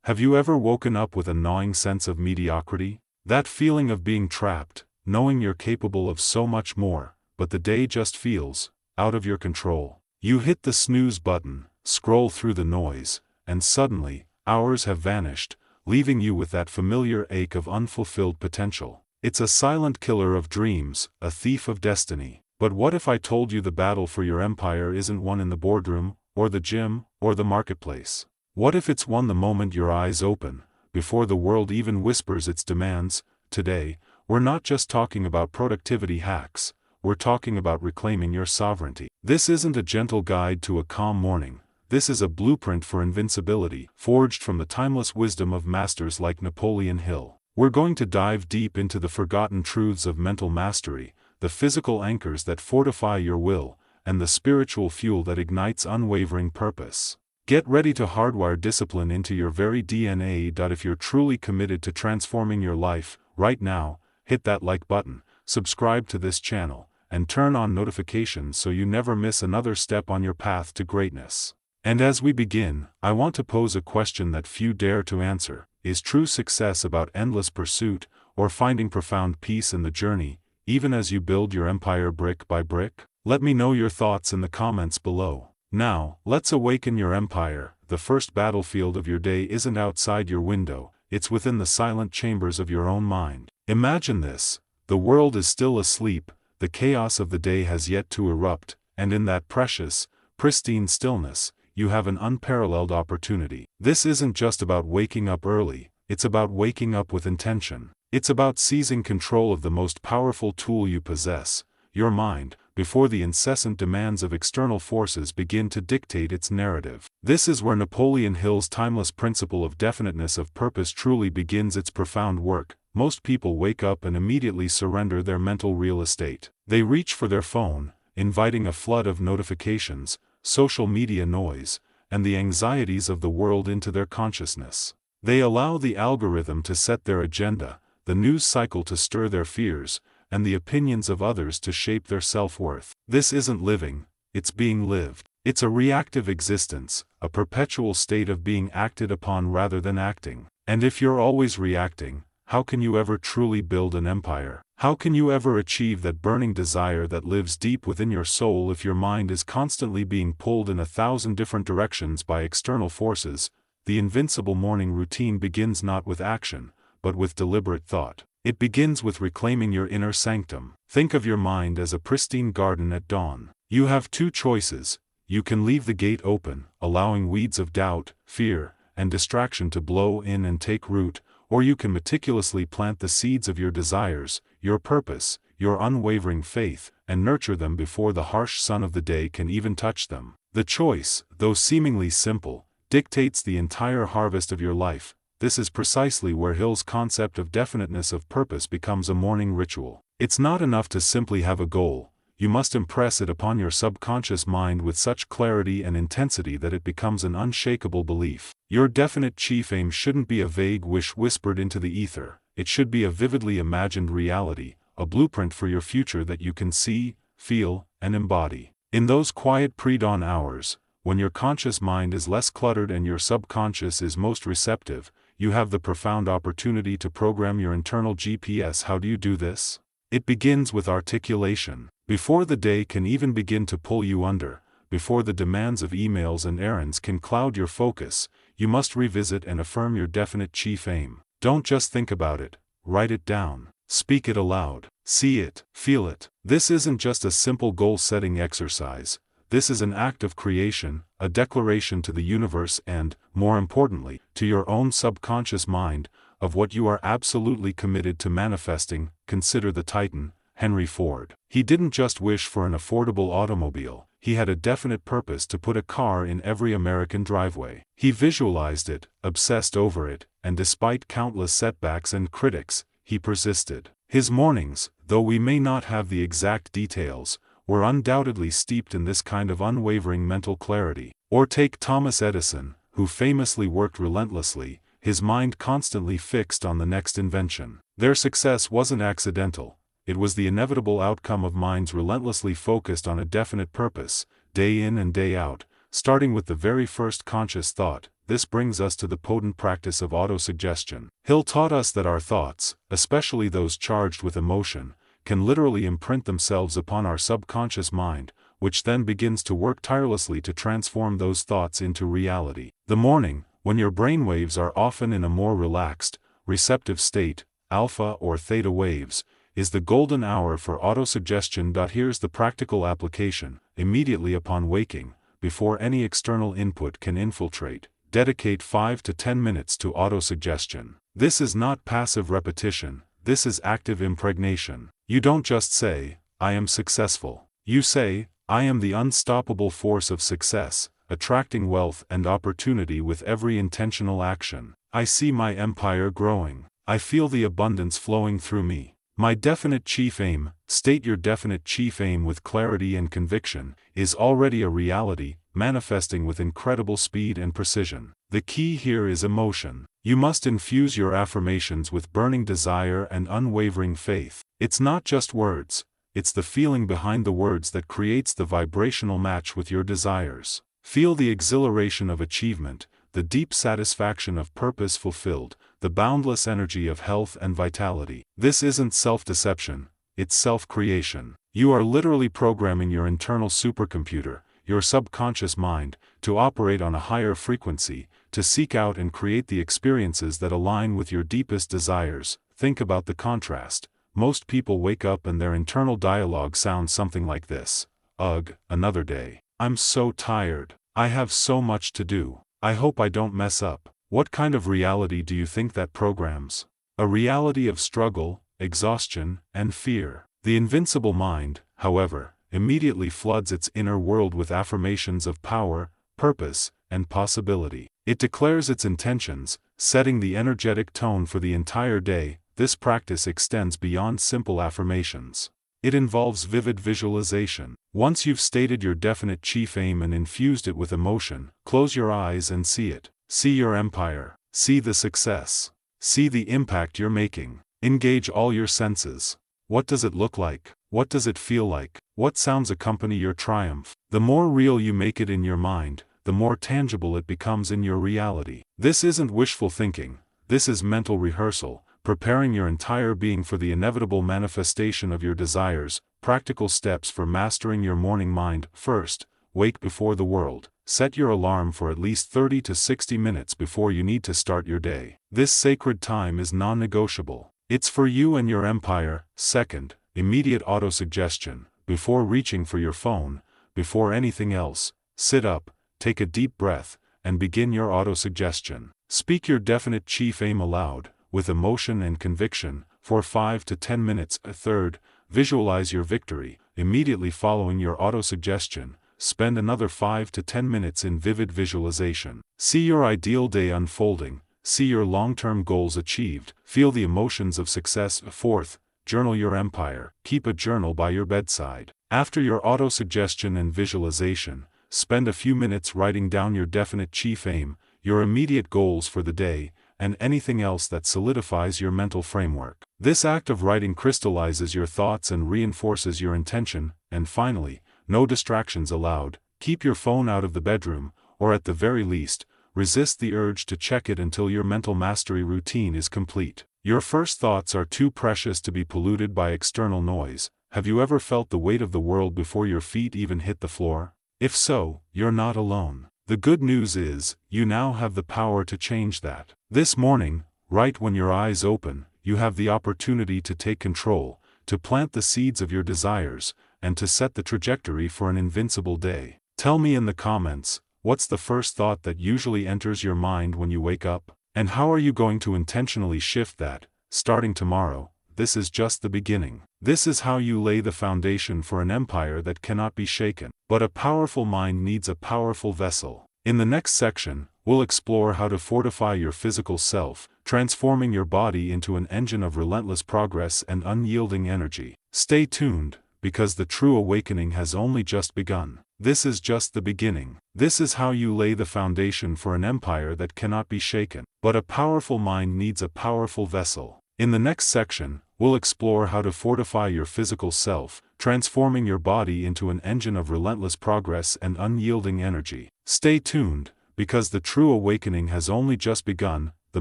Have you ever woken up with a gnawing sense of mediocrity? That feeling of being trapped, knowing you're capable of so much more, but the day just feels out of your control. You hit the snooze button, scroll through the noise, and suddenly, hours have vanished, leaving you with that familiar ache of unfulfilled potential. It's a silent killer of dreams, a thief of destiny. But what if I told you the battle for your empire isn't won in the boardroom, or the gym, or the marketplace? What if it's won the moment your eyes open, before the world even whispers its demands? Today, we're not just talking about productivity hacks, we're talking about reclaiming your sovereignty. This isn't a gentle guide to a calm morning. This is a blueprint for invincibility, forged from the timeless wisdom of masters like Napoleon Hill. We're going to dive deep into the forgotten truths of mental mastery, the physical anchors that fortify your will, and the spiritual fuel that ignites unwavering purpose. Get ready to hardwire discipline into your very DNA. If you're truly committed to transforming your life, right now, hit that like button, subscribe to this channel, and turn on notifications so you never miss another step on your path to greatness. And as we begin, I want to pose a question that few dare to answer. Is true success about endless pursuit, or finding profound peace in the journey, even as you build your empire brick by brick? Let me know your thoughts in the comments below. Now, let's awaken your empire. The first battlefield of your day isn't outside your window, it's within the silent chambers of your own mind. Imagine this: the world is still asleep, the chaos of the day has yet to erupt, and in that precious, pristine stillness, you have an unparalleled opportunity. This isn't just about waking up early, it's about waking up with intention. It's about seizing control of the most powerful tool you possess, your mind, before the incessant demands of external forces begin to dictate its narrative. This is where Napoleon Hill's timeless principle of definiteness of purpose truly begins its profound work. Most people wake up and immediately surrender their mental real estate. They reach for their phone, inviting a flood of notifications, social media noise, and the anxieties of the world into their consciousness. They allow the algorithm to set their agenda, the news cycle to stir their fears, and the opinions of others to shape their self-worth. This isn't living, it's being lived. It's a reactive existence, a perpetual state of being acted upon rather than acting. And if you're always reacting, how can you ever truly build an empire? How can you ever achieve that burning desire that lives deep within your soul if your mind is constantly being pulled in 1,000 different directions by external forces? The invincible morning routine begins not with action, but with deliberate thought. It begins with reclaiming your inner sanctum. Think of your mind as a pristine garden at dawn. You have two choices. You can leave the gate open, allowing weeds of doubt, fear, and distraction to blow in and take root, or you can meticulously plant the seeds of your desires, your purpose, your unwavering faith, and nurture them before the harsh sun of the day can even touch them. The choice, though seemingly simple, dictates the entire harvest of your life. This is precisely where Hill's concept of definiteness of purpose becomes a morning ritual. It's not enough to simply have a goal. You must impress it upon your subconscious mind with such clarity and intensity that it becomes an unshakable belief. Your definite chief aim shouldn't be a vague wish whispered into the ether. It should be a vividly imagined reality, a blueprint for your future that you can see, feel, and embody. In those quiet pre-dawn hours, when your conscious mind is less cluttered and your subconscious is most receptive, you have the profound opportunity to program your internal GPS. How do you do this? It begins with articulation. Before the day can even begin to pull you under, before the demands of emails and errands can cloud your focus, you must revisit and affirm your definite chief aim. Don't just think about it, write it down, speak it aloud, see it, feel it. This isn't just a simple goal-setting exercise. This is an act of creation, a declaration to the universe and, more importantly, to your own subconscious mind, of what you are absolutely committed to manifesting. Consider the Titan, Henry Ford. He didn't just wish for an affordable automobile, he had a definite purpose to put a car in every American driveway. He visualized it, obsessed over it, and despite countless setbacks and critics, he persisted. His mornings, though we may not have the exact details, were undoubtedly steeped in this kind of unwavering mental clarity. Or take Thomas Edison, who famously worked relentlessly, his mind constantly fixed on the next invention. Their success wasn't accidental. It was the inevitable outcome of minds relentlessly focused on a definite purpose, day in and day out, starting with the very first conscious thought. this brings us to the potent practice of autosuggestion. Hill taught us that our thoughts, especially those charged with emotion, can literally imprint themselves upon our subconscious mind, which then begins to work tirelessly to transform those thoughts into reality. The morning, when your brainwaves are often in a more relaxed, receptive state, alpha or theta waves, is the golden hour for autosuggestion. Here's the practical application: immediately upon waking, before any external input can infiltrate, dedicate 5 to 10 minutes to autosuggestion. This is not passive repetition, this is active impregnation. You don't just say, "I am successful." You say, "I am the unstoppable force of success, attracting wealth and opportunity with every intentional action. I see my empire growing. I feel the abundance flowing through me. My definite chief aim," state your definite chief aim with clarity and conviction, "is already a reality, manifesting with incredible speed and precision." The key here is emotion. You must infuse your affirmations with burning desire and unwavering faith. It's not just words, it's the feeling behind the words that creates the vibrational match with your desires. Feel the exhilaration of achievement, the deep satisfaction of purpose fulfilled, the boundless energy of health and vitality. This isn't self-deception, it's self-creation. You are literally programming your internal supercomputer, your subconscious mind, to operate on a higher frequency, to seek out and create the experiences that align with your deepest desires. Think about the contrast. Most people wake up and their internal dialogue sounds something like this: "Ugh, another day. I'm so tired. I have so much to do. I hope I don't mess up." What kind of reality do you think that programs? A reality of struggle, exhaustion, and fear. The invincible mind, however, immediately floods its inner world with affirmations of power, purpose, and possibility. It declares its intentions, setting the energetic tone for the entire day. This practice extends beyond simple affirmations. It involves vivid visualization. Once you've stated your definite chief aim and infused it with emotion, close your eyes and see it. See your empire. See the success. See the impact you're making. Engage all your senses. What does it look like? What does it feel like? What sounds accompany your triumph? The more real you make it in your mind, the more tangible it becomes in your reality. This isn't wishful thinking, this is mental rehearsal, preparing your entire being for the inevitable manifestation of your desires. Practical steps for mastering your morning mind. First, wake before the world. Set your alarm for at least 30 to 60 minutes before you need to start your day. This sacred time is non-negotiable. It's for you and your empire. Second, immediate autosuggestion. Before reaching for your phone, before anything else, sit up, take a deep breath, and begin your autosuggestion. Speak your definite chief aim aloud, with emotion and conviction, for 5 to 10 minutes. Third, visualize your victory. Immediately following your autosuggestion, spend another 5 to 10 minutes in vivid visualization. See your ideal day unfolding, see your long-term goals achieved, feel the emotions of success. Fourth, journal your empire. Keep a journal by your bedside. After your autosuggestion and visualization, spend a few minutes writing down your definite chief aim, your immediate goals for the day, and anything else that solidifies your mental framework. This act of writing crystallizes your thoughts and reinforces your intention. And finally, no distractions allowed. Keep your phone out of the bedroom, or at the very least, resist the urge to check it until your mental mastery routine is complete. Your first thoughts are too precious to be polluted by external noise. Have you ever felt the weight of the world before your feet even hit the floor? If so, you're not alone. The good news is, you now have the power to change that. This morning, right when your eyes open, you have the opportunity to take control, to plant the seeds of your desires, and to set the trajectory for an invincible day. Tell me in the comments, what's the first thought that usually enters your mind when you wake up? And how are you going to intentionally shift that, starting tomorrow? This is just the beginning. This is how you lay the foundation for an empire that cannot be shaken. But a powerful mind needs a powerful vessel. In the next section, we'll explore how to fortify your physical self, transforming your body into an engine of relentless progress and unyielding energy. Stay tuned, because the true awakening has only just begun. This is just the beginning. This is how you lay the foundation for an empire that cannot be shaken. But a powerful mind needs a powerful vessel. In the next section, we'll explore how to fortify your physical self, transforming your body into an engine of relentless progress and unyielding energy. Stay tuned, because the true awakening has only just begun. The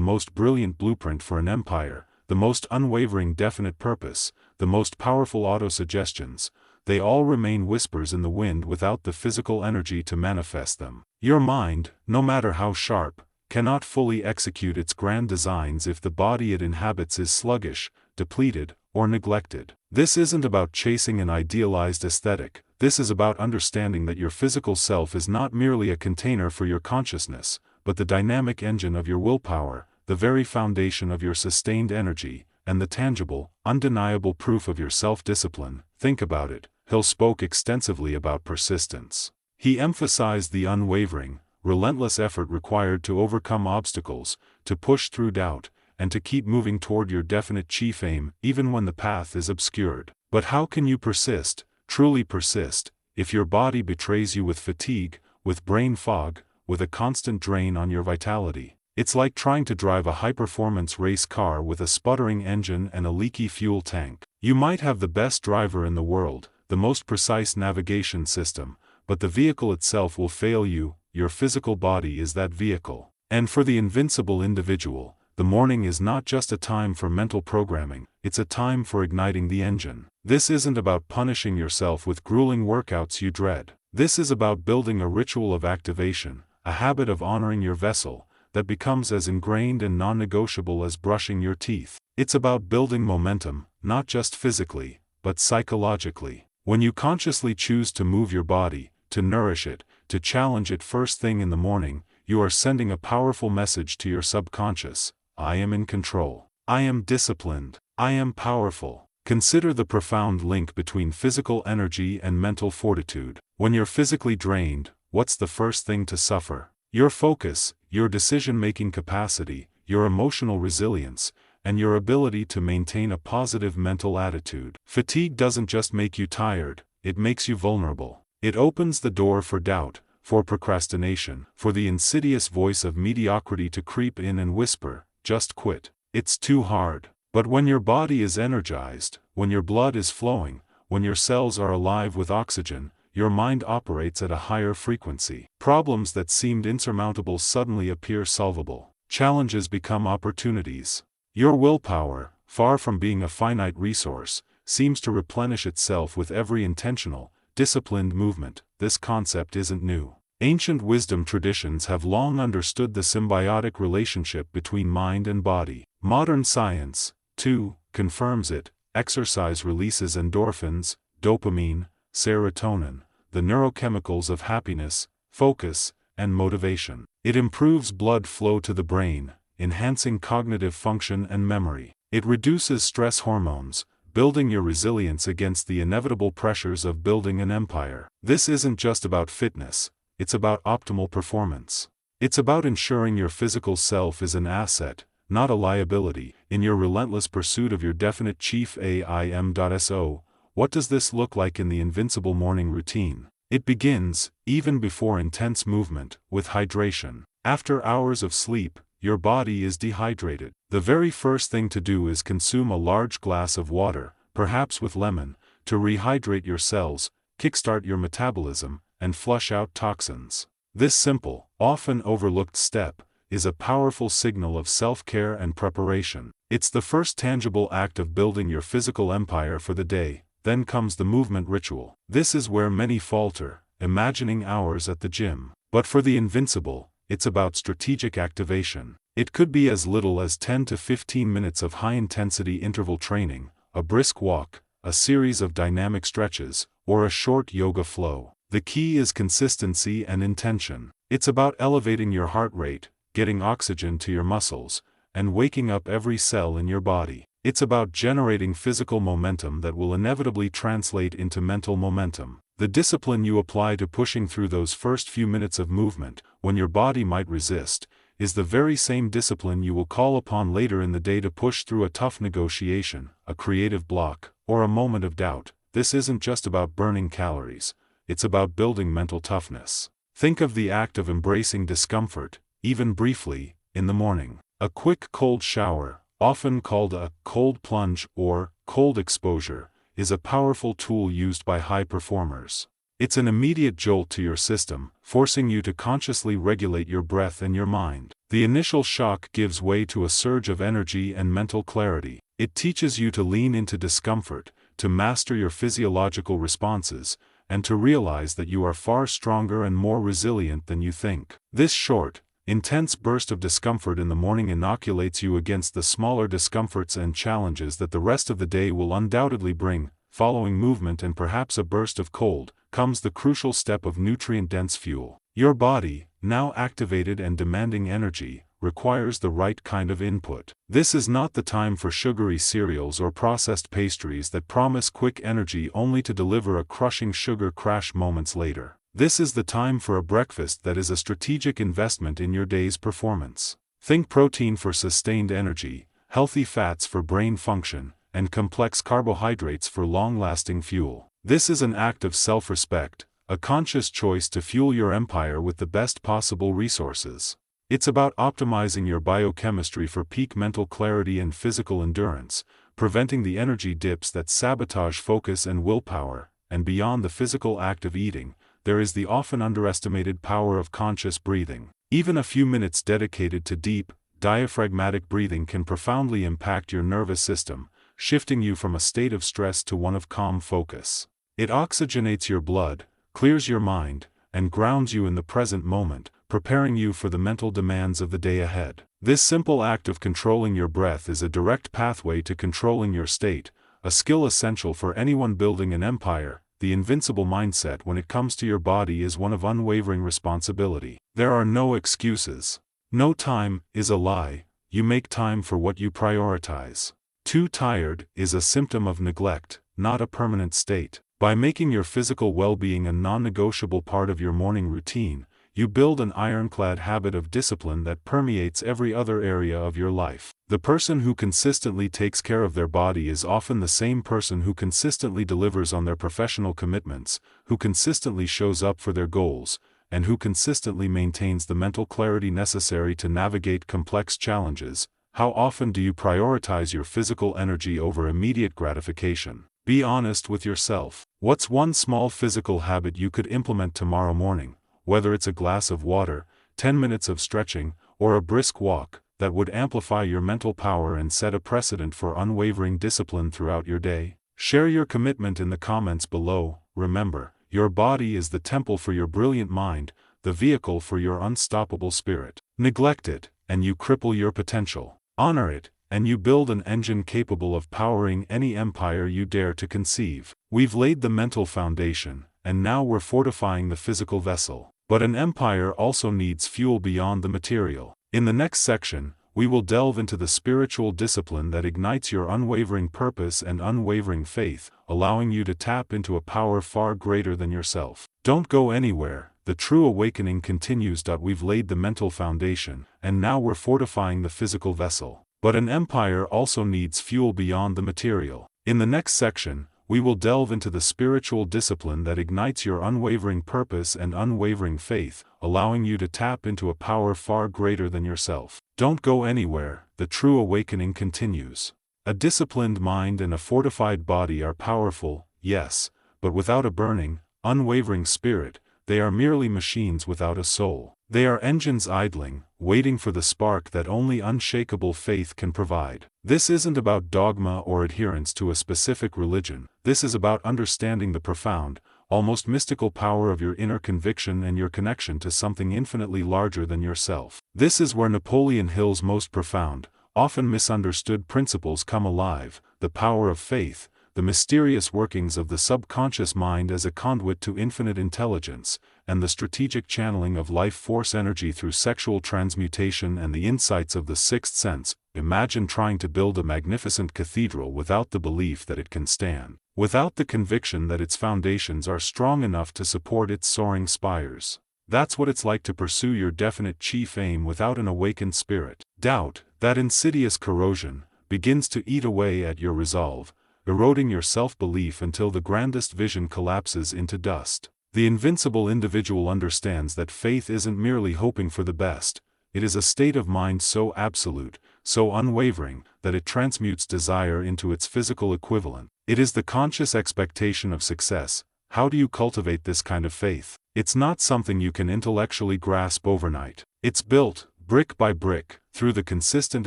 most brilliant blueprint for an empire, the most unwavering definite purpose, the most powerful autosuggestions, they all remain whispers in the wind without the physical energy to manifest them. Your mind, no matter how sharp, cannot fully execute its grand designs if the body it inhabits is sluggish, depleted, or neglected. This isn't about chasing an idealized aesthetic, this is about understanding that your physical self is not merely a container for your consciousness, but the dynamic engine of your willpower, the very foundation of your sustained energy, and the tangible, undeniable proof of your self-discipline. Think about it. Hill spoke extensively about persistence. He emphasized the unwavering, relentless effort required to overcome obstacles, to push through doubt, and to keep moving toward your definite chief aim, even when the path is obscured. But how can you persist, truly persist, if your body betrays you with fatigue, with brain fog, with a constant drain on your vitality? It's like trying to drive a high-performance race car with a sputtering engine and a leaky fuel tank. You might have the best driver in the world, the most precise navigation system, but the vehicle itself will fail you. Your physical body is that vehicle. And for the invincible individual, the morning is not just a time for mental programming, it's a time for igniting the engine. This isn't about punishing yourself with grueling workouts you dread. This is about building a ritual of activation, a habit of honoring your vessel, that becomes as ingrained and non-negotiable as brushing your teeth. It's about building momentum, not just physically, but psychologically. When you consciously choose to move your body, to nourish it, to challenge it first thing in the morning, you are sending a powerful message to your subconscious. I am in control. I am disciplined. I am powerful. Consider the profound link between physical energy and mental fortitude. When you're physically drained, what's the first thing to suffer? Your focus, your decision-making capacity, your emotional resilience, and your ability to maintain a positive mental attitude. Fatigue doesn't just make you tired, it makes you vulnerable. It opens the door for doubt, for procrastination, for the insidious voice of mediocrity to creep in and whisper, just quit. It's too hard. But when your body is energized, when your blood is flowing, when your cells are alive with oxygen, your mind operates at a higher frequency. Problems that seemed insurmountable suddenly appear solvable. Challenges become opportunities. Your willpower, far from being a finite resource, seems to replenish itself with every intentional, disciplined movement. This concept isn't new. Ancient wisdom traditions have long understood the symbiotic relationship between mind and body. Modern science, too, confirms it. Exercise releases endorphins, dopamine, serotonin, the neurochemicals of happiness, focus, and motivation. It improves blood flow to the brain, enhancing cognitive function and memory. It reduces stress hormones, building your resilience against the inevitable pressures of building an empire. This isn't just about fitness, it's about optimal performance. It's about ensuring your physical self is an asset, not a liability, in your relentless pursuit of your definite chief aim.so. What does this look like in the Invincible morning routine? It begins, even before intense movement, with hydration. After hours of sleep, your body is dehydrated. The very first thing to do is consume a large glass of water, perhaps with lemon, to rehydrate your cells, kickstart your metabolism, and flush out toxins. This simple, often overlooked step is a powerful signal of self-care and preparation. It's the first tangible act of building your physical empire for the day. Then comes the movement ritual. This is where many falter, imagining hours at the gym. But for the invincible, it's about strategic activation. It could be as little as 10 to 15 minutes of high-intensity interval training, a brisk walk, a series of dynamic stretches, or a short yoga flow. The key is consistency and intention. It's about elevating your heart rate, getting oxygen to your muscles, and waking up every cell in your body. It's about generating physical momentum that will inevitably translate into mental momentum. The discipline you apply to pushing through those first few minutes of movement, when your body might resist, is the very same discipline you will call upon later in the day to push through a tough negotiation, a creative block, or a moment of doubt. This isn't just about burning calories, it's about building mental toughness. Think of the act of embracing discomfort, even briefly, in the morning. A quick cold shower, often called a cold plunge or cold exposure, is a powerful tool used by high performers. It's an immediate jolt to your system, forcing you to consciously regulate your breath and your mind. The initial shock gives way to a surge of energy and mental clarity. It teaches you to lean into discomfort, to master your physiological responses, and to realize that you are far stronger and more resilient than you think. This short, intense burst of discomfort in the morning inoculates you against the smaller discomforts and challenges that the rest of the day will undoubtedly bring. Following movement and perhaps a burst of cold, comes the crucial step of nutrient-dense fuel. Your body, now activated and demanding energy, requires the right kind of input. This is not the time for sugary cereals or processed pastries that promise quick energy only to deliver a crushing sugar crash moments later. This is the time for a breakfast that is a strategic investment in your day's performance. Think protein for sustained energy, healthy fats for brain function, and complex carbohydrates for long-lasting fuel. This is an act of self-respect, a conscious choice to fuel your empire with the best possible resources. It's about optimizing your biochemistry for peak mental clarity and physical endurance, preventing the energy dips that sabotage focus and willpower, and beyond the physical act of eating, there is the often underestimated power of conscious breathing. Even a few minutes dedicated to deep, diaphragmatic breathing can profoundly impact your nervous system, shifting you from a state of stress to one of calm focus. It oxygenates your blood, clears your mind, and grounds you in the present moment, preparing you for the mental demands of the day ahead. This simple act of controlling your breath is a direct pathway to controlling your state, a skill essential for anyone building an empire. The invincible mindset when it comes to your body is one of unwavering responsibility. There are no excuses. No time is a lie. You make time for what you prioritize. Too tired is a symptom of neglect, not a permanent state. By making your physical well-being a non-negotiable part of your morning routine, you build an ironclad habit of discipline that permeates every other area of your life. The person who consistently takes care of their body is often the same person who consistently delivers on their professional commitments, who consistently shows up for their goals, and who consistently maintains the mental clarity necessary to navigate complex challenges. How often do you prioritize your physical energy over immediate gratification? Be honest with yourself. What's one small physical habit you could implement tomorrow morning, whether it's a glass of water, 10 minutes of stretching, or a brisk walk, that would amplify your mental power and set a precedent for unwavering discipline throughout your day? Share your commitment in the comments below. Remember, your body is the temple for your brilliant mind, the vehicle for your unstoppable spirit. Neglect it, and you cripple your potential. Honor it, and you build an engine capable of powering any empire you dare to conceive. We've laid the mental foundation, and now we're fortifying the physical vessel. But an empire also needs fuel beyond the material. In the next section, we will delve into the spiritual discipline that ignites your unwavering purpose and unwavering faith, allowing you to tap into a power far greater than yourself. Don't go anywhere. The true awakening continues. We've laid the mental foundation, and now we're fortifying the physical vessel. But an empire also needs fuel beyond the material. In the next section, we will delve into the spiritual discipline that ignites your unwavering purpose and unwavering faith, allowing you to tap into a power far greater than yourself. Don't go anywhere. The true awakening continues. A disciplined mind and a fortified body are powerful, yes, but without a burning, unwavering spirit, they are merely machines without a soul. They are engines idling, waiting for the spark that only unshakable faith can provide. This isn't about dogma or adherence to a specific religion. This is about understanding the profound, almost mystical power of your inner conviction and your connection to something infinitely larger than yourself. This is where Napoleon Hill's most profound, often misunderstood principles come alive: the power of faith, the mysterious workings of the subconscious mind as a conduit to infinite intelligence, and the strategic channeling of life force energy through sexual transmutation and the insights of the sixth sense. Imagine trying to build a magnificent cathedral without the belief that it can stand, without the conviction that its foundations are strong enough to support its soaring spires. That's what it's like to pursue your definite chief aim without an awakened spirit. Doubt, that insidious corrosion, begins to eat away at your resolve, eroding your self-belief until the grandest vision collapses into dust. The invincible individual understands that faith isn't merely hoping for the best, it is a state of mind so absolute, so unwavering, that it transmutes desire into its physical equivalent. It is the conscious expectation of success, how do you cultivate this kind of faith? It's not something you can intellectually grasp overnight. It's built, brick by brick, through the consistent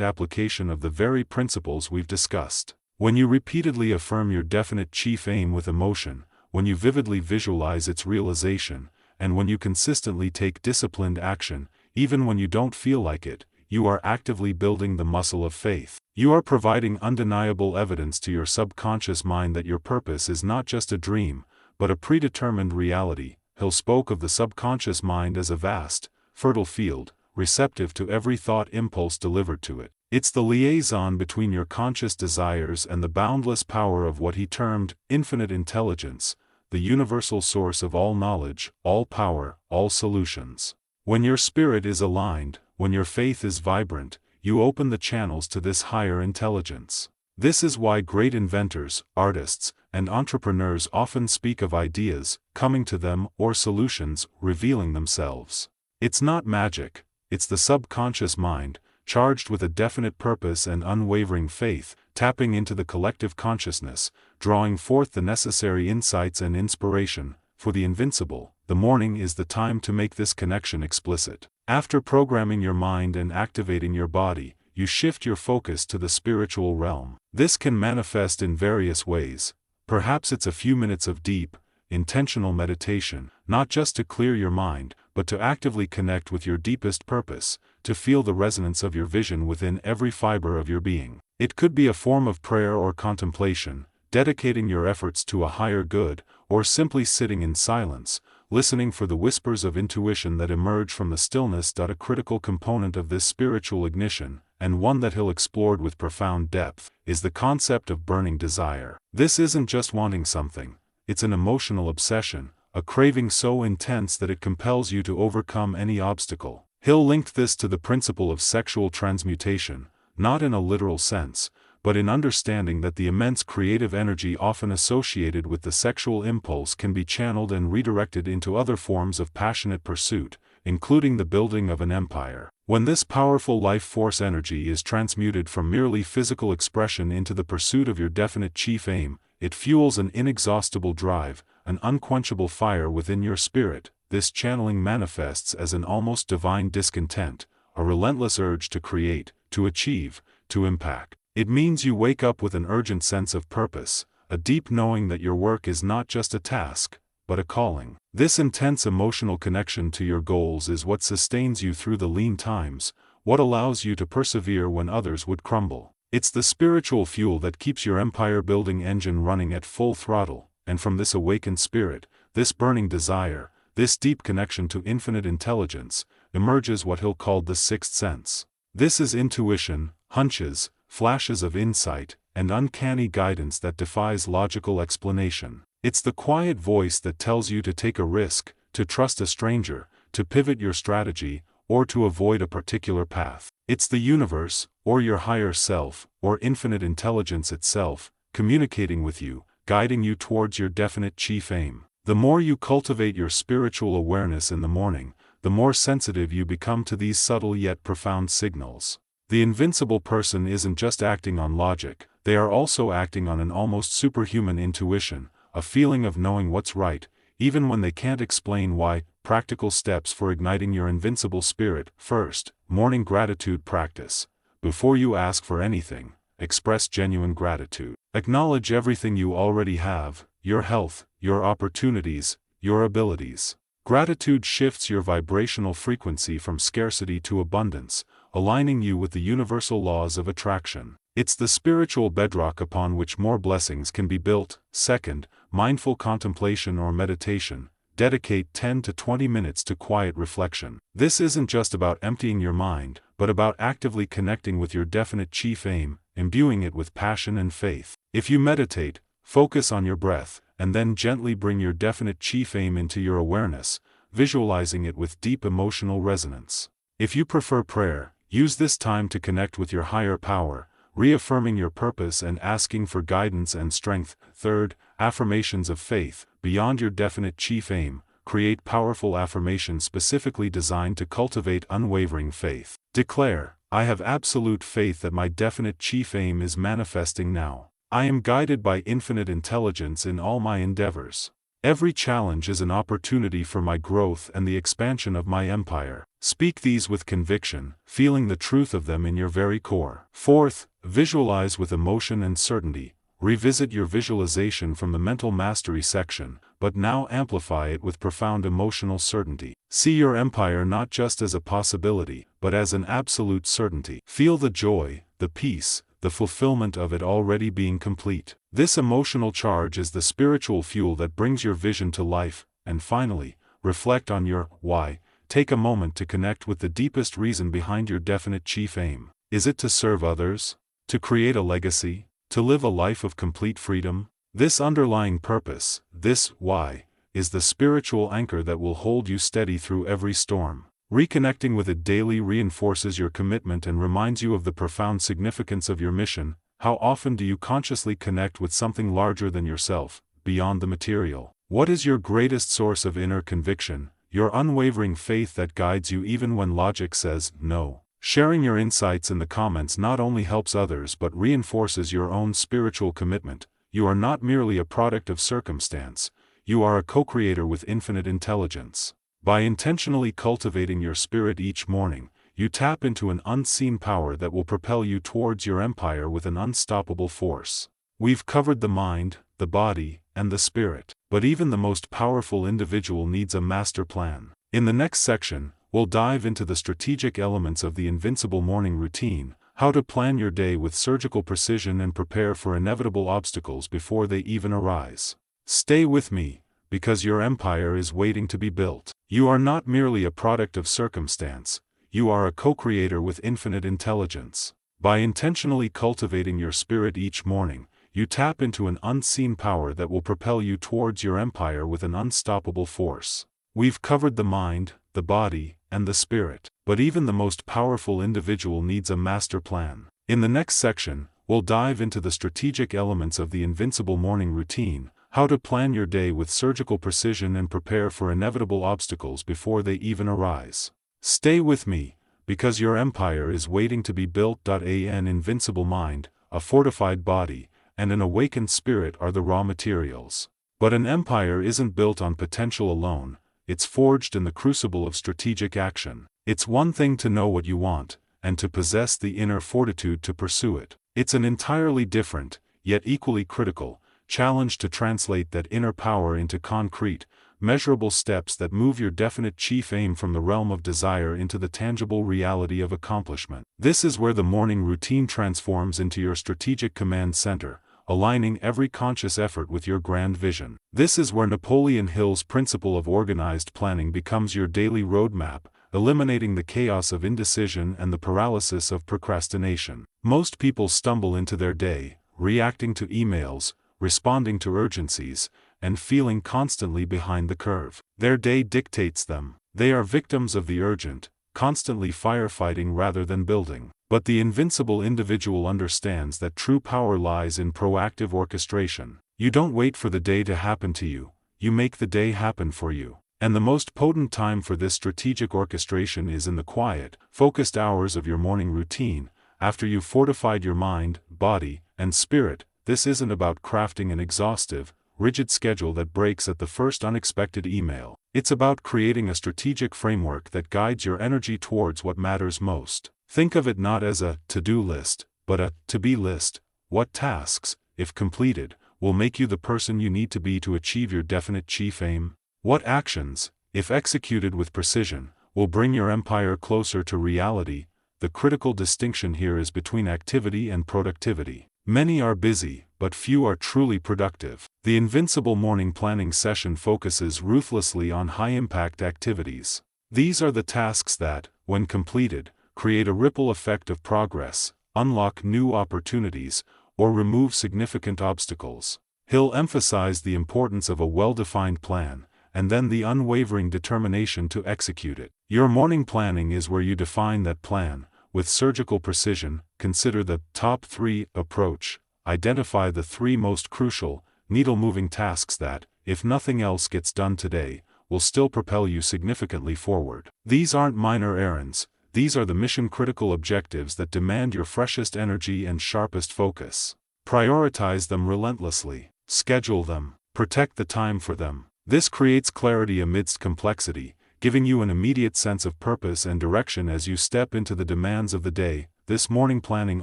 application of the very principles we've discussed. When you repeatedly affirm your definite chief aim with emotion, when you vividly visualize its realization, and when you consistently take disciplined action, even when you don't feel like it, you are actively building the muscle of faith. You are providing undeniable evidence to your subconscious mind that your purpose is not just a dream, but a predetermined reality. Hill spoke of the subconscious mind as a vast, fertile field, receptive to every thought impulse delivered to it. It's the liaison between your conscious desires and the boundless power of what he termed infinite intelligence, the universal source of all knowledge, all power, all solutions. When your spirit is aligned, when your faith is vibrant, you open the channels to this higher intelligence. This is why great inventors, artists, and entrepreneurs often speak of ideas coming to them or solutions revealing themselves. It's not magic, it's the subconscious mind, charged with a definite purpose and unwavering faith, tapping into the collective consciousness, drawing forth the necessary insights and inspiration. For the Invincible, the morning is the time to make this connection explicit. After programming your mind and activating your body, you shift your focus to the spiritual realm. This can manifest in various ways. Perhaps it's a few minutes of deep, intentional meditation, not just to clear your mind, but to actively connect with your deepest purpose, to feel the resonance of your vision within every fiber of your being. It could be a form of prayer or contemplation, dedicating your efforts to a higher good, or simply sitting in silence, listening for the whispers of intuition that emerge from the stillness. A critical component of this spiritual ignition, and one that Hill explored with profound depth, is the concept of burning desire. This isn't just wanting something, it's an emotional obsession, a craving so intense that it compels you to overcome any obstacle. Hill linked this to the principle of sexual transmutation, not in a literal sense, but in understanding that the immense creative energy often associated with the sexual impulse can be channeled and redirected into other forms of passionate pursuit, including the building of an empire. When this powerful life force energy is transmuted from merely physical expression into the pursuit of your definite chief aim, it fuels an inexhaustible drive, an unquenchable fire within your spirit. This channeling manifests as an almost divine discontent, a relentless urge to create, to achieve, to impact. It means you wake up with an urgent sense of purpose, a deep knowing that your work is not just a task, but a calling. This intense emotional connection to your goals is what sustains you through the lean times, what allows you to persevere when others would crumble. It's the spiritual fuel that keeps your empire-building engine running at full throttle, and from this awakened spirit, this burning desire, this deep connection to infinite intelligence, emerges what Hill called the sixth sense. This is intuition, hunches, flashes of insight, and uncanny guidance that defies logical explanation. It's the quiet voice that tells you to take a risk, to trust a stranger, to pivot your strategy, or to avoid a particular path. It's the universe, or your higher self, or infinite intelligence itself, communicating with you, guiding you towards your definite chief aim. The more you cultivate your spiritual awareness in the morning, the more sensitive you become to these subtle yet profound signals. The invincible person isn't just acting on logic, they are also acting on an almost superhuman intuition, a feeling of knowing what's right, even when they can't explain why. Practical steps for igniting your invincible spirit. First, morning gratitude practice. Before you ask for anything, express genuine gratitude. Acknowledge everything you already have, your health, your opportunities, your abilities. Gratitude shifts your vibrational frequency from scarcity to abundance, aligning you with the universal laws of attraction. It's the spiritual bedrock upon which more blessings can be built. Second, mindful contemplation or meditation. Dedicate 10 to 20 minutes to quiet reflection. This isn't just about emptying your mind, but about actively connecting with your definite chief aim, imbuing it with passion and faith. If you meditate, focus on your breath, and then gently bring your definite chief aim into your awareness, visualizing it with deep emotional resonance. If you prefer prayer, use this time to connect with your higher power, reaffirming your purpose and asking for guidance and strength. Third, affirmations of faith. Beyond your definite chief aim, create powerful affirmations specifically designed to cultivate unwavering faith. Declare, I have absolute faith that my definite chief aim is manifesting now. I am guided by infinite intelligence in all my endeavors. Every challenge is an opportunity for my growth and the expansion of my empire. Speak these with conviction, feeling the truth of them in your very core. Fourth, visualize with emotion and certainty. Revisit your visualization from the mental mastery section, but now amplify it with profound emotional certainty. See your empire not just as a possibility, but as an absolute certainty. Feel the joy, the peace, the fulfillment of it already being complete. This emotional charge is the spiritual fuel that brings your vision to life. And finally, reflect on your why. Take a moment to connect with the deepest reason behind your definite chief aim. Is it to serve others? To create a legacy? To live a life of complete freedom? This underlying purpose, this why, is the spiritual anchor that will hold you steady through every storm. Reconnecting with it daily reinforces your commitment and reminds you of the profound significance of your mission. How often do you consciously connect with something larger than yourself, beyond the material? What is your greatest source of inner conviction, your unwavering faith that guides you even when logic says no? Sharing your insights in the comments not only helps others but reinforces your own spiritual commitment. You are not merely a product of circumstance, you are a co-creator with infinite intelligence. By intentionally cultivating your spirit each morning, you tap into an unseen power that will propel you towards your empire with an unstoppable force. We've covered the mind, the body, and the spirit, but even the most powerful individual needs a master plan. In the next section, we'll dive into the strategic elements of the Invincible morning routine, how to plan your day with surgical precision and prepare for inevitable obstacles before they even arise. Stay with me, because your empire is waiting to be built. You are not merely a product of circumstance, you are a co-creator with infinite intelligence. By intentionally cultivating your spirit each morning, you tap into an unseen power that will propel you towards your empire with an unstoppable force. We've covered the mind, the body, and the spirit, but even the most powerful individual needs a master plan. In the next section, we'll dive into the strategic elements of the Invincible morning routine, how to plan your day with surgical precision and prepare for inevitable obstacles before they even arise. Stay with me, because your empire is waiting to be built. An invincible mind, a fortified body, and an awakened spirit are the raw materials. But an empire isn't built on potential alone, it's forged in the crucible of strategic action. It's one thing to know what you want, and to possess the inner fortitude to pursue it. It's an entirely different, yet equally critical, challenge to translate that inner power into concrete, measurable steps that move your definite chief aim from the realm of desire into the tangible reality of accomplishment. This is where the morning routine transforms into your strategic command center, aligning every conscious effort with your grand vision. This is where Napoleon Hill's principle of organized planning becomes your daily roadmap, eliminating the chaos of indecision and the paralysis of procrastination. Most people stumble into their day, reacting to emails, responding to urgencies, and feeling constantly behind the curve. Their day dictates them. They are victims of the urgent, constantly firefighting rather than building. But the invincible individual understands that true power lies in proactive orchestration. You don't wait for the day to happen to you, you make the day happen for you. And the most potent time for this strategic orchestration is in the quiet, focused hours of your morning routine, after you've fortified your mind, body, and spirit. This isn't about crafting an exhaustive, rigid schedule that breaks at the first unexpected email. It's about creating a strategic framework that guides your energy towards what matters most. Think of it not as a to-do list, but a to-be list. What tasks, if completed, will make you the person you need to be to achieve your definite chief aim? What actions, if executed with precision, will bring your empire closer to reality? The critical distinction here is between activity and productivity. Many are busy, but few are truly productive. The Invincible morning planning session focuses ruthlessly on high-impact activities. These are the tasks that, when completed, create a ripple effect of progress, unlock new opportunities, or remove significant obstacles. Hill emphasized the importance of a well-defined plan, and then the unwavering determination to execute it. Your morning planning is where you define that plan. With surgical precision, consider the top 3 approach. Identify the 3 most crucial, needle-moving tasks that, if nothing else gets done today, will still propel you significantly forward. These aren't minor errands, these are the mission-critical objectives that demand your freshest energy and sharpest focus. Prioritize them relentlessly. Schedule them. Protect the time for them. This creates clarity amidst complexity, giving you an immediate sense of purpose and direction as you step into the demands of the day. This morning planning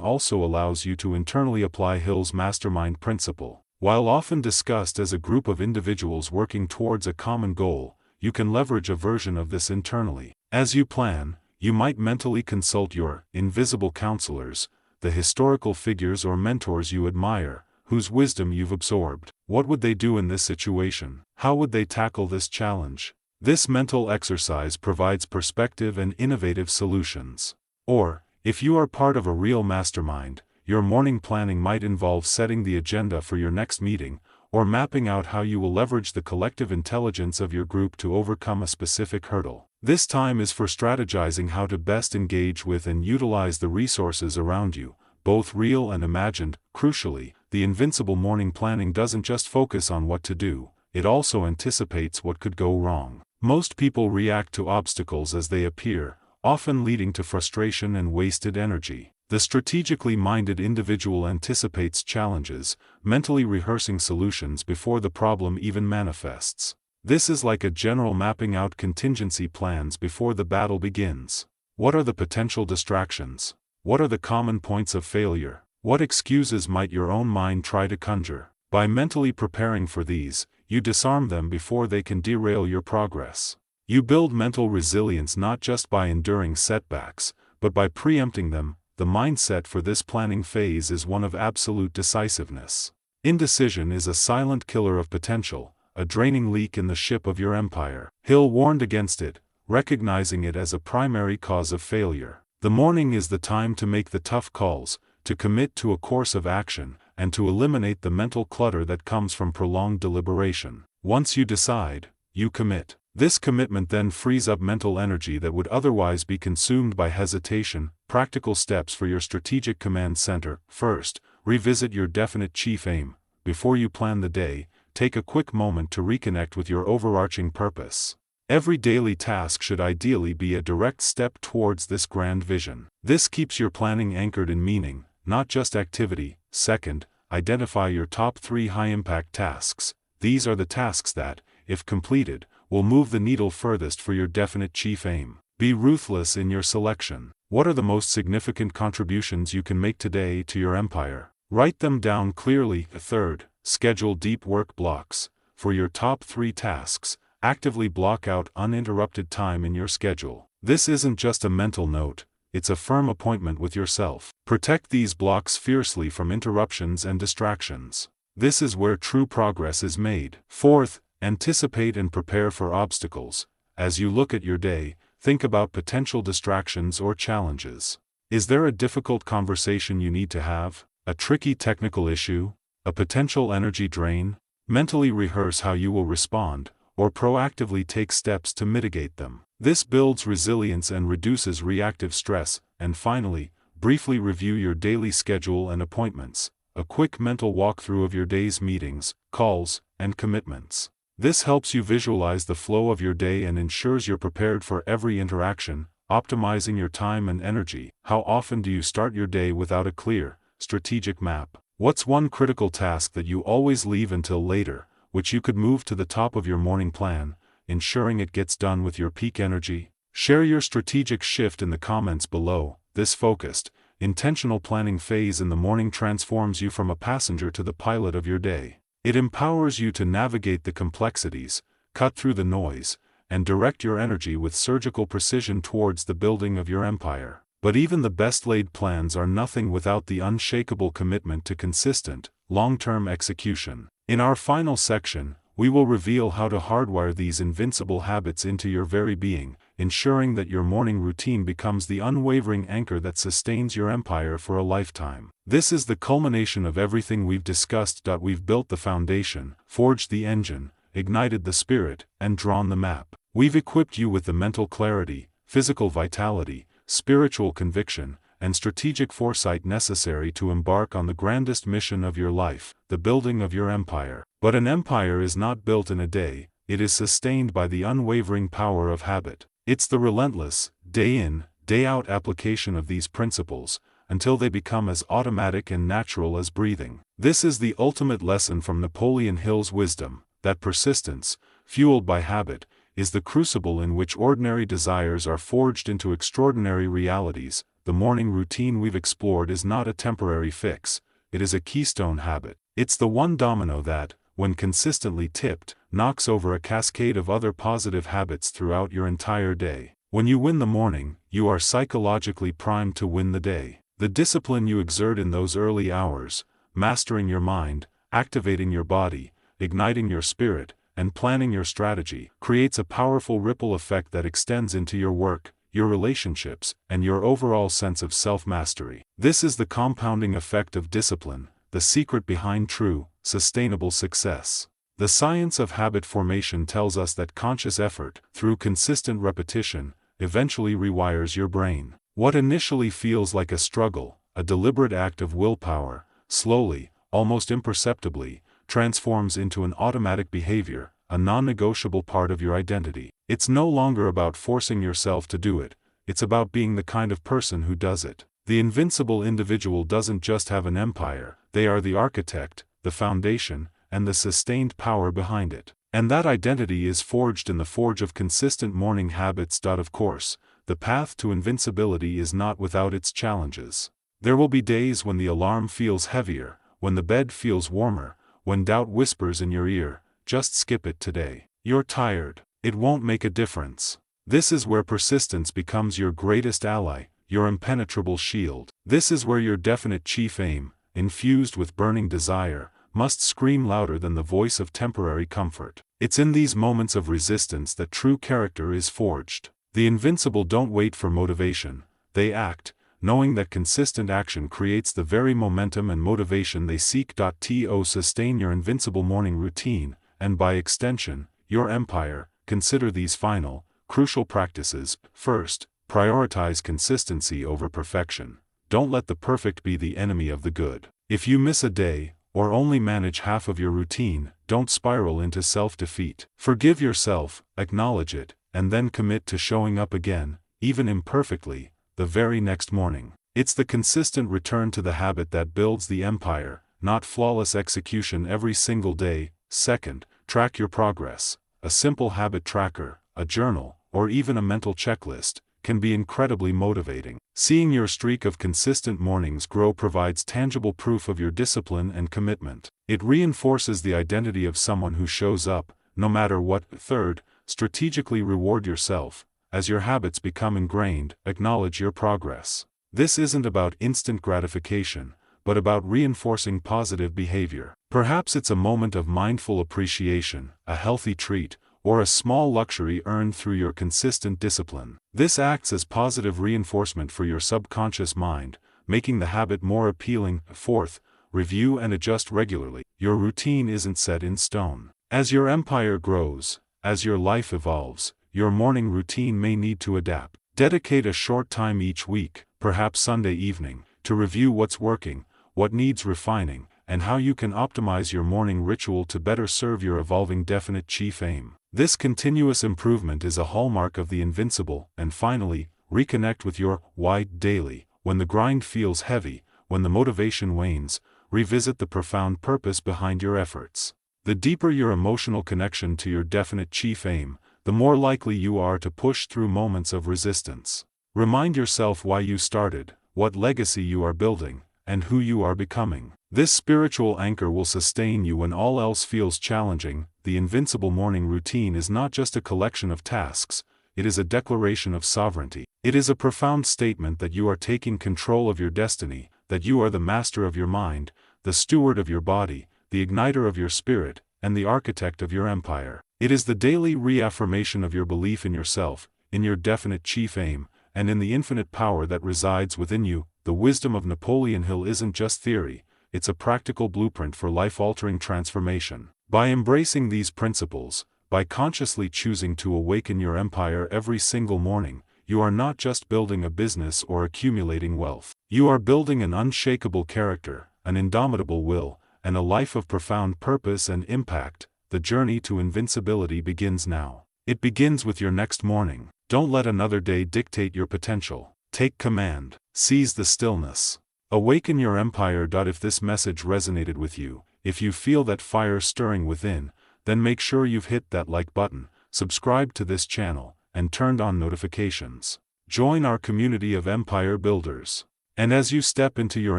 also allows you to internally apply Hill's mastermind principle. While often discussed as a group of individuals working towards a common goal, you can leverage a version of this internally. As you plan, you might mentally consult your invisible counselors, the historical figures or mentors you admire, whose wisdom you've absorbed. What would they do in this situation? How would they tackle this challenge? This mental exercise provides perspective and innovative solutions. Or, if you are part of a real mastermind, your morning planning might involve setting the agenda for your next meeting, or mapping out how you will leverage the collective intelligence of your group to overcome a specific hurdle. This time is for strategizing how to best engage with and utilize the resources around you, both real and imagined. Crucially, the Invincible morning planning doesn't just focus on what to do, it also anticipates what could go wrong. Most people react to obstacles as they appear, often leading to frustration and wasted energy. The strategically minded individual anticipates challenges, mentally rehearsing solutions before the problem even manifests. This is like a general mapping out contingency plans before the battle begins. What are the potential distractions? What are the common points of failure? What excuses might your own mind try to conjure? By mentally preparing for these, you disarm them before they can derail your progress. You build mental resilience not just by enduring setbacks, but by preempting them. The mindset for this planning phase is one of absolute decisiveness. Indecision is a silent killer of potential, a draining leak in the ship of your empire. Hill warned against it, recognizing it as a primary cause of failure. The morning is the time to make the tough calls, to commit to a course of action, and to eliminate the mental clutter that comes from prolonged deliberation. Once you decide, you commit. This commitment then frees up mental energy that would otherwise be consumed by hesitation. Practical steps for your strategic command center. First, revisit your definite chief aim. Before you plan the day, take a quick moment to reconnect with your overarching purpose. Every daily task should ideally be a direct step towards this grand vision. This keeps your planning anchored in meaning, not just activity. Second, identify your top 3 high-impact tasks. These are the tasks that, if completed, will move the needle furthest for your definite chief aim. Be ruthless in your selection. What are the most significant contributions you can make today to your empire? Write them down clearly. Third, schedule deep work blocks. For your top 3 tasks, actively block out uninterrupted time in your schedule. This isn't just a mental note, it's a firm appointment with yourself. Protect these blocks fiercely from interruptions and distractions. This is where true progress is made. Fourth, anticipate and prepare for obstacles. As you look at your day, think about potential distractions or challenges. Is there a difficult conversation you need to have? A tricky technical issue? A potential energy drain? Mentally rehearse how you will respond, or proactively take steps to mitigate them. This builds resilience and reduces reactive stress. And finally, briefly review your daily schedule and appointments. A quick mental walkthrough of your day's meetings, calls, and commitments. This helps you visualize the flow of your day and ensures you're prepared for every interaction, optimizing your time and energy. How often do you start your day without a clear, strategic map? What's one critical task that you always leave until later, which you could move to the top of your morning plan, ensuring it gets done with your peak energy? Share your strategic shift in the comments below. This focused, intentional planning phase in the morning transforms you from a passenger to the pilot of your day. It empowers you to navigate the complexities, cut through the noise, and direct your energy with surgical precision towards the building of your empire. But even the best-laid plans are nothing without the unshakable commitment to consistent, long-term execution. In our final section, we will reveal how to hardwire these invincible habits into your very being, ensuring that your morning routine becomes the unwavering anchor that sustains your empire for a lifetime. This is the culmination of everything we've discussed. We've built the foundation, forged the engine, ignited the spirit, and drawn the map. We've equipped you with the mental clarity, physical vitality, spiritual conviction, and strategic foresight necessary to embark on the grandest mission of your life, the building of your empire. But an empire is not built in a day, it is sustained by the unwavering power of habit. It's the relentless, day-in, day-out application of these principles, until they become as automatic and natural as breathing. This is the ultimate lesson from Napoleon Hill's wisdom, that persistence, fueled by habit, is the crucible in which ordinary desires are forged into extraordinary realities. The morning routine we've explored is not a temporary fix, it is a keystone habit. It's the one domino that, when consistently tipped, knocks over a cascade of other positive habits throughout your entire day. When you win the morning, you are psychologically primed to win the day. The discipline you exert in those early hours, mastering your mind, activating your body, igniting your spirit, and planning your strategy, creates a powerful ripple effect that extends into your work, your relationships, and your overall sense of self-mastery. This is the compounding effect of discipline, the secret behind true, sustainable success. The science of habit formation tells us that conscious effort, through consistent repetition, eventually rewires your brain. What initially feels like a struggle, a deliberate act of willpower, slowly, almost imperceptibly, transforms into an automatic behavior, a non-negotiable part of your identity. It's no longer about forcing yourself to do it, it's about being the kind of person who does it. The invincible individual doesn't just have an empire, they are the architect, the foundation, and the sustained power behind it. And that identity is forged in the forge of consistent morning habits. Of course, the path to invincibility is not without its challenges. There will be days when the alarm feels heavier, when the bed feels warmer, when doubt whispers in your ear, "Just skip it today. You're tired. It won't make a difference." This is where persistence becomes your greatest ally, your impenetrable shield. This is where your definite chief aim, infused with burning desire, must scream louder than the voice of temporary comfort. It's in these moments of resistance that true character is forged. The invincible don't wait for motivation, they act, knowing that consistent action creates the very momentum and motivation they seek. To sustain your invincible morning routine, and by extension, your empire, consider these final, crucial practices. First, prioritize consistency over perfection. Don't let the perfect be the enemy of the good. If you miss a day, or only manage half of your routine, don't spiral into self-defeat. Forgive yourself, acknowledge it, and then commit to showing up again, even imperfectly, the very next morning. It's the consistent return to the habit that builds the empire, not flawless execution every single day. Second, track your progress. A simple habit tracker, a journal, or even a mental checklist, can be incredibly motivating. Seeing your streak of consistent mornings grow provides tangible proof of your discipline and commitment. It reinforces the identity of someone who shows up, no matter what. Third, strategically reward yourself. As your habits become ingrained, acknowledge your progress. This isn't about instant gratification, but about reinforcing positive behavior. Perhaps it's a moment of mindful appreciation, a healthy treat, or a small luxury earned through your consistent discipline. This acts as positive reinforcement for your subconscious mind, making the habit more appealing. Fourth, review and adjust regularly. Your routine isn't set in stone. As your empire grows, as your life evolves, your morning routine may need to adapt. Dedicate a short time each week, perhaps Sunday evening, to review what's working, what needs refining, and how you can optimize your morning ritual to better serve your evolving definite chief aim. This continuous improvement is a hallmark of the invincible. And finally, reconnect with your why daily. When the grind feels heavy, when the motivation wanes, revisit the profound purpose behind your efforts. The deeper your emotional connection to your definite chief aim, the more likely you are to push through moments of resistance. Remind yourself why you started, what legacy you are building, and who you are becoming. This spiritual anchor will sustain you when all else feels challenging. The invincible morning routine is not just a collection of tasks, it is a declaration of sovereignty. It is a profound statement that you are taking control of your destiny, that you are the master of your mind, the steward of your body, the igniter of your spirit, and the architect of your empire. It is the daily reaffirmation of your belief in yourself, in your definite chief aim, and in the infinite power that resides within you. The wisdom of Napoleon Hill isn't just theory, it's a practical blueprint for life-altering transformation. By embracing these principles, by consciously choosing to awaken your empire every single morning, you are not just building a business or accumulating wealth. You are building an unshakable character, an indomitable will, and a life of profound purpose and impact. The journey to invincibility begins now. It begins with your next morning. Don't let another day dictate your potential. Take command. Seize the stillness. Awaken your empire. If this message resonated with you, if you feel that fire stirring within, then make sure you've hit that like button, subscribed to this channel, and turned on notifications. Join our community of empire builders. And as you step into your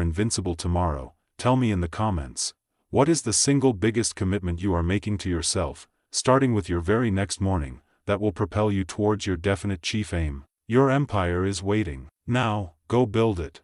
invincible tomorrow, tell me in the comments, what is the single biggest commitment you are making to yourself, starting with your very next morning, that will propel you towards your definite chief aim? Your empire is waiting. Now, go build it.